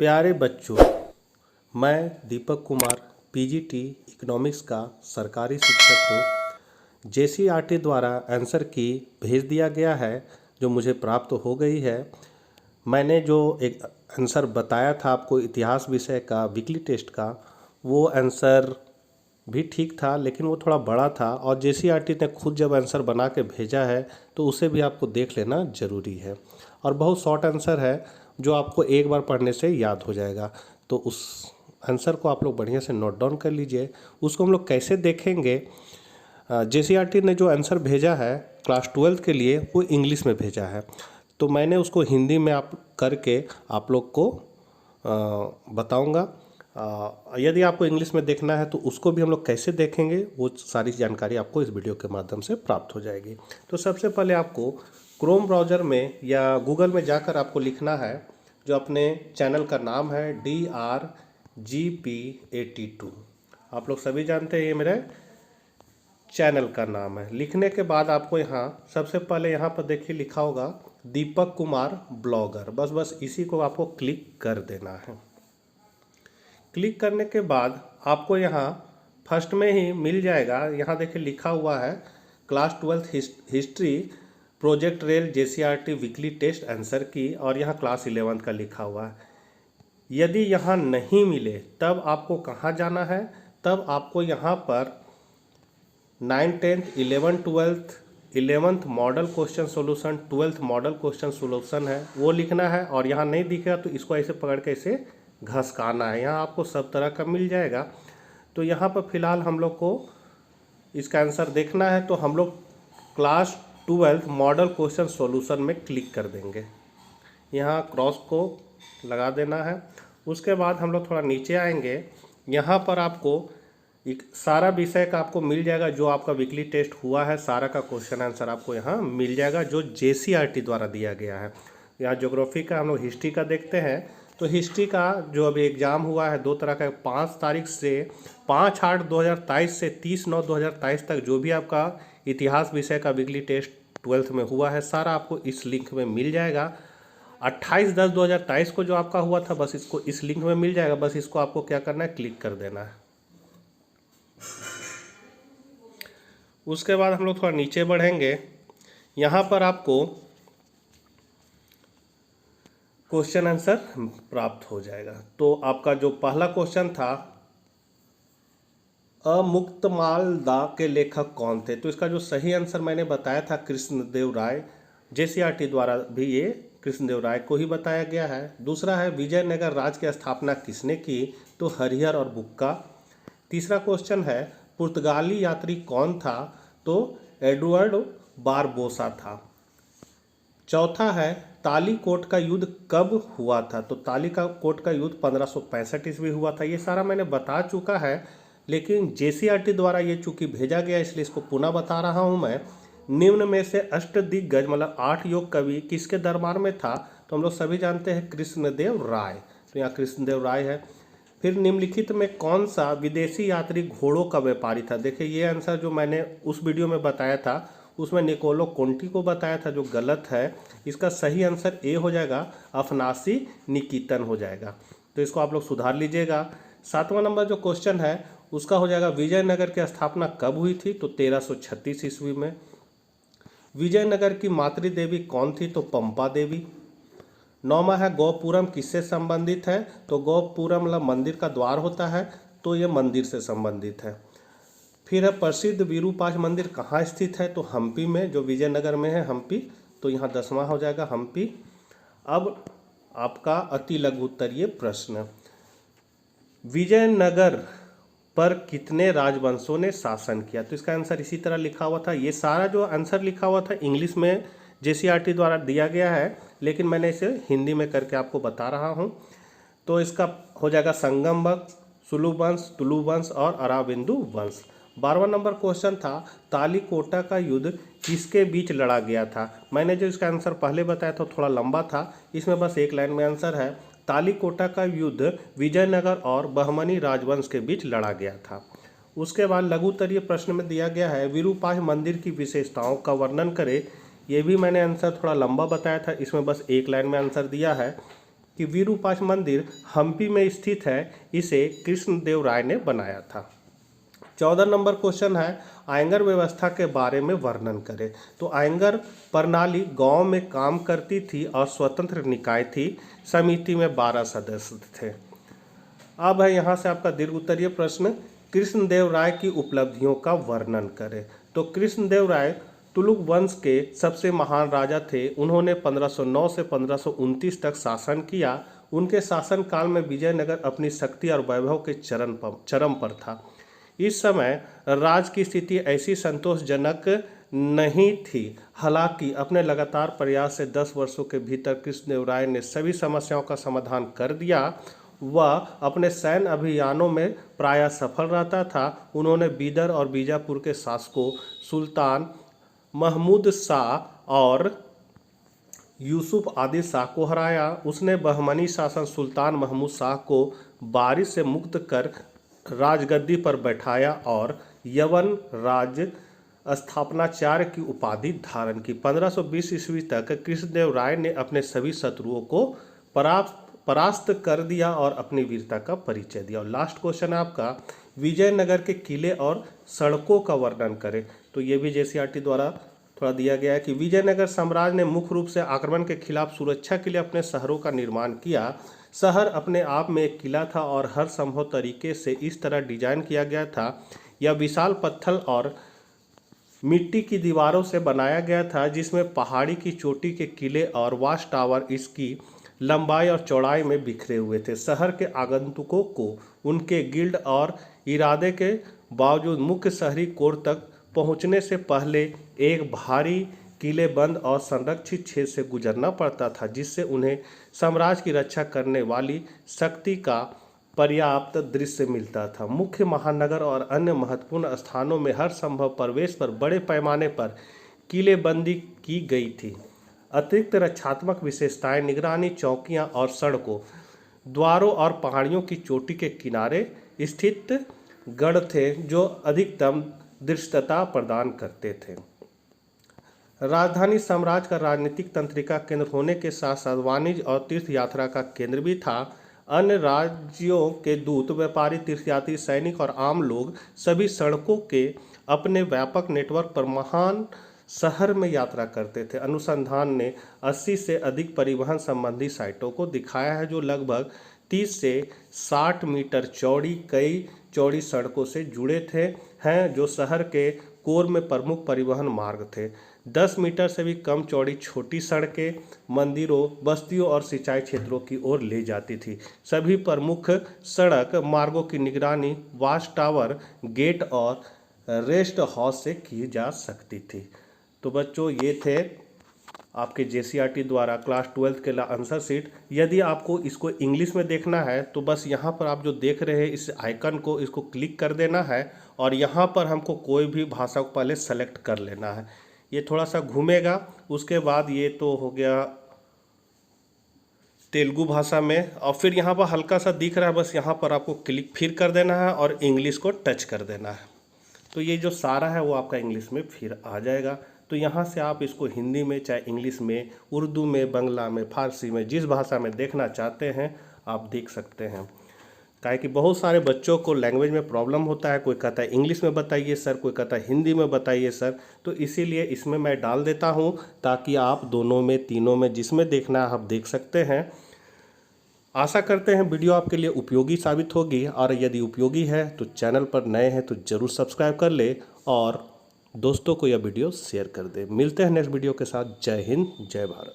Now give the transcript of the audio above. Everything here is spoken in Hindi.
प्यारे बच्चों, मैं दीपक कुमार पीजीटी इकोनॉमिक्स का सरकारी शिक्षक हूँ। जेसीईआरटी द्वारा आंसर की भेज दिया गया है जो मुझे प्राप्त हो गई है। मैंने जो एक आंसर बताया था आपको इतिहास विषय का वीकली टेस्ट का, वो आंसर भी ठीक था लेकिन वो थोड़ा बड़ा था और जेसीईआरटी ने खुद जब आंसर बना के भेजा है तो उसे भी आपको देख लेना ज़रूरी है। और बहुत शॉर्ट आंसर है जो आपको एक बार पढ़ने से याद हो जाएगा। तो उस आंसर को आप लोग बढ़िया से नोट डाउन कर लीजिए। उसको हम लोग कैसे देखेंगे, जेसीईआरटी ने जो आंसर भेजा है क्लास 12 के लिए वो इंग्लिश में भेजा है, तो मैंने उसको हिंदी में आप करके आप लोग को बताऊंगा। यदि आपको इंग्लिश में देखना है तो उसको भी हम लोग कैसे देखेंगे वो सारी जानकारी आपको इस वीडियो के माध्यम से प्राप्त हो जाएगी। तो सबसे पहले आपको क्रोम ब्राउज़र में या गूगल में जाकर आपको लिखना है जो अपने चैनल का नाम है DRGP82। आप लोग सभी जानते हैं ये मेरे चैनल का नाम है। लिखने के बाद आपको यहाँ सबसे पहले यहाँ पर देखिए लिखा होगा दीपक कुमार ब्लॉगर, बस इसी को आपको क्लिक कर देना है। क्लिक करने के बाद आपको यहाँ फर्स्ट में ही मिल जाएगा, यहाँ देखिए लिखा हुआ है क्लास 12 हिस्ट्री प्रोजेक्ट रेल JCERT weekly test answer key, और यहाँ क्लास 11 का लिखा हुआ है। यदि यहाँ नहीं मिले तब आपको कहाँ जाना है, तब आपको यहाँ पर 9th 10th 11th 12th 11th model question solution 12th model question solution है वो लिखना है। और यहाँ नहीं दिखेगा तो इसको ऐसे पकड़ के ऐसे घसकाना है, यहाँ आपको सब तरह का मिल जाएगा। तो यहाँ पर फिलहाल हम लोग को इसका आंसर देखना है, तो हम लोग क्लास 12 मॉडल क्वेश्चन सॉल्यूशन में क्लिक कर देंगे। यहाँ क्रॉस को लगा देना है। उसके बाद हम लोग थोड़ा नीचे आएंगे, यहाँ पर आपको एक सारा विषय का आपको मिल जाएगा जो आपका वीकली टेस्ट हुआ है, सारा का क्वेश्चन आंसर आपको यहाँ मिल जाएगा जो जेसीईआरटी द्वारा दिया गया है। यहाँ ज्योग्राफी का हम लोग हिस्ट्री का देखते हैं, तो हिस्ट्री का जो अभी एग्ज़ाम हुआ है दो तरह का, 5 तारीख से 5/8/2023 से 30/9/2023 तक जो भी आपका इतिहास विषय का वीकली टेस्ट 12th में हुआ है सारा आपको इस लिंक में मिल जाएगा। 28/10/2023 को जो आपका हुआ था बस इसको इस लिंक में मिल जाएगा, बस इसको आपको क्या करना है, क्लिक कर देना है। उसके बाद हम लोग थोड़ा नीचे बढ़ेंगे, यहाँ पर आपको क्वेश्चन आंसर प्राप्त हो जाएगा। तो आपका जो पहला क्वेश्चन था अमुक्तमाल्यदा के लेखक कौन थे, तो इसका जो सही आंसर मैंने बताया था कृष्णदेव राय। जेसीईआरटी द्वारा भी ये कृष्णदेव राय को ही बताया गया है। दूसरा है विजयनगर राज की स्थापना किसने की, तो हरिहर और बुक्का। तीसरा क्वेश्चन है पुर्तगाली यात्री कौन था, तो एडवर्ड बारबोसा था। चौथा है तालीकोट का युद्ध कब हुआ था, तो तालीकोट का युद्ध 1565 ईस्वी हुआ था। ये सारा मैंने बता चुका है, लेकिन जेसीईआरटी द्वारा ये चूँकि भेजा गया इसलिए इसको पुनः बता रहा हूँ मैं। निम्न में से अष्टदिग्गज मतलब 8 योग कवि किसके दरबार में था, तो हम लोग सभी जानते हैं कृष्णदेव राय, तो यहाँ कृष्णदेव राय है। फिर निम्नलिखित में कौन सा विदेशी यात्री घोड़ों का व्यापारी था, देखिए ये आंसर जो मैंने उस वीडियो में बताया था उसमें निकोलो कोंटी को बताया था जो गलत है। इसका सही आंसर ए हो जाएगा, अफनासी निकितन हो जाएगा, तो इसको आप लोग सुधार लीजिएगा। 7वां नंबर जो क्वेश्चन है उसका हो जाएगा विजयनगर की स्थापना कब हुई थी, तो 1336 ईस्वी में। विजयनगर की मातृदेवी कौन थी, तो पंपा देवी। 9वां है गौपुरम किससे संबंधित है, तो गौपुरम मतलब मंदिर का द्वार होता है, तो ये मंदिर से संबंधित है। फिर है प्रसिद्ध विरूपाक्ष मंदिर कहाँ स्थित है, तो हम्पी में, जो विजयनगर में है हम्पी, तो यहाँ 10वां हो जाएगा हम्पी। अब आपका अति लघु उत्तरीय प्रश्न, विजयनगर पर कितने राजवंशों ने शासन किया, तो इसका आंसर इसी तरह लिखा हुआ था। ये सारा जो आंसर लिखा हुआ था इंग्लिश में जेसीईआरटी द्वारा दिया गया है, लेकिन मैंने इसे हिंदी में करके आपको बता रहा हूँ। तो इसका हो जाएगा संगम वंश, सुलु वंश, तुलु वंश और अराबिंदु वंश। 12वां नंबर क्वेश्चन था तालीकोटा का युद्ध किसके बीच लड़ा गया था, मैंने जो इसका आंसर पहले बताया था थोड़ा लंबा था, इसमें बस एक लाइन में आंसर है। तालीकोटा का युद्ध विजयनगर और बहमनी राजवंश के बीच लड़ा गया था। उसके बाद लघु उत्तरीय प्रश्न में दिया गया है विरूपाक्ष मंदिर की विशेषताओं का वर्णन करें। ये भी मैंने आंसर थोड़ा लंबा बताया था, इसमें बस एक लाइन में आंसर दिया है कि विरूपाक्ष मंदिर हम्पी में स्थित है, इसे कृष्णदेव राय ने बनाया था। 14 नंबर क्वेश्चन है, आयंगर व्यवस्था के बारे में वर्णन करें। तो आयंगर प्रणाली गांव में काम करती थी और स्वतंत्र निकाय थी। समिति में 12 सदस्य थे। अब है यहाँ से आपका दीर्घ उत्तरीय प्रश्न, कृष्णदेव राय की उपलब्धियों का वर्णन करें। तो कृष्णदेव राय तुलुक वंश के सबसे महान राजा थे। उन्होंने 1509 से 1529 तक शासन किया। उनके शासनकाल में विजयनगर अपनी शक्ति और वैभव के चरम पर था। इस समय राज्य की स्थिति ऐसी संतोषजनक नहीं थी। हालांकि अपने लगातार प्रयास से 10 वर्षों के भीतर कृष्णदेव राय ने सभी समस्याओं का समाधान कर दिया। वह अपने सैन्य अभियानों में प्रायः सफल रहता था। उन्होंने बीदर और बीजापुर के शासकों सुल्तान महमूद शाह और यूसुफ आदिल शाह को हराया। उसने बहमनी शासन सुल्तान महमूद शाह को बारिश से मुक्त कर राजगद्दी पर बैठाया और यवन राज स्थापनाचार्य की उपाधि धारण की। 1520 ईस्वी तक कृष्णदेव राय ने अपने सभी शत्रुओं को परास्त कर दिया और अपनी वीरता का परिचय दिया। और लास्ट क्वेश्चन है आपका, विजयनगर के किले और सड़कों का वर्णन करें। तो ये भी JCERT द्वारा थोड़ा दिया गया है कि विजयनगर साम्राज्य ने मुख्य रूप से आक्रमण के खिलाफ सुरक्षा के लिए अपने शहरों का निर्माण किया। शहर अपने आप में एक किला था और हर संभव तरीके से इस तरह डिजाइन किया गया था। यह विशाल पत्थर और मिट्टी की दीवारों से बनाया गया था, जिसमें पहाड़ी की चोटी के किले और वाच टावर इसकी लंबाई और चौड़ाई में बिखरे हुए थे। शहर के आगंतुकों को उनके गिल्ड और इरादे के बावजूद मुख्य शहरी कोर तक पहुंचने से पहले एक भारी किलेबंद और संरक्षित क्षेत्र से गुजरना पड़ता था, जिससे उन्हें साम्राज्य की रक्षा करने वाली शक्ति का पर्याप्त दृश्य मिलता था। मुख्य महानगर और अन्य महत्वपूर्ण स्थानों में हर संभव प्रवेश पर बड़े पैमाने पर किलेबंदी की गई थी। अतिरिक्त रक्षात्मक विशेषताएं निगरानी चौकियां और सड़कों, द्वारों और पहाड़ियों की चोटी के किनारे स्थित गढ़ थे, जो अधिकतम दृश्यता प्रदान करते थे। राजधानी साम्राज्य का राजनीतिक तंत्रिका केंद्र होने के साथ साथ वाणिज्य और तीर्थ यात्रा का केंद्र भी था। अन्य राज्यों के दूत, व्यापारी, तीर्थयात्री, सैनिक और आम लोग सभी सड़कों के अपने व्यापक नेटवर्क पर महान शहर में यात्रा करते थे। अनुसंधान ने 80 से अधिक परिवहन संबंधी साइटों को दिखाया है, जो लगभग 30 से 60 मीटर चौड़ी कई चौड़ी सड़कों से जुड़े हैं, जो शहर के कोर में प्रमुख परिवहन मार्ग थे। 10 मीटर से भी कम चौड़ी छोटी सड़कें मंदिरों, बस्तियों और सिंचाई क्षेत्रों की ओर ले जाती थी। सभी प्रमुख सड़क मार्गों की निगरानी वाच टावर, गेट और रेस्ट हाउस से की जा सकती थी। तो बच्चों, ये थे आपके JCERT द्वारा क्लास 12th के आंसर शीट। यदि आपको इसको इंग्लिश में देखना है तो बस यहाँ पर आप जो देख रहे हैं इस आइकन को, इसको क्लिक कर देना है और यहाँ पर हमको कोई भी भाषा को पहले सेलेक्ट कर लेना है। ये थोड़ा सा घूमेगा, उसके बाद ये तो हो गया तेलुगु भाषा में, और फिर यहाँ पर हल्का सा दिख रहा है, बस यहाँ पर आपको क्लिक फिर कर देना है और इंग्लिश को टच कर देना है। तो ये जो सारा है वो आपका इंग्लिश में फिर आ जाएगा। तो यहाँ से आप इसको हिंदी में, चाहे इंग्लिश में, उर्दू में, बंगला में, फारसी में, जिस भाषा में देखना चाहते हैं आप देख सकते हैं। काहे कि बहुत सारे बच्चों को लैंग्वेज में प्रॉब्लम होता है। कोई कहता है इंग्लिश में बताइए सर, कोई कहता है हिंदी में बताइए सर। तो इसीलिए इसमें मैं डाल देता हूँ ताकि आप दोनों में, तीनों में, जिसमें देखना है आप देख सकते हैं। आशा करते हैं वीडियो आपके लिए उपयोगी साबित होगी, और यदि उपयोगी है तो चैनल पर नए हैं तो ज़रूर सब्सक्राइब कर ले और दोस्तों को यह वीडियो शेयर कर दे। मिलते हैं नेक्स्ट वीडियो के साथ। जय हिंद, जय भारत।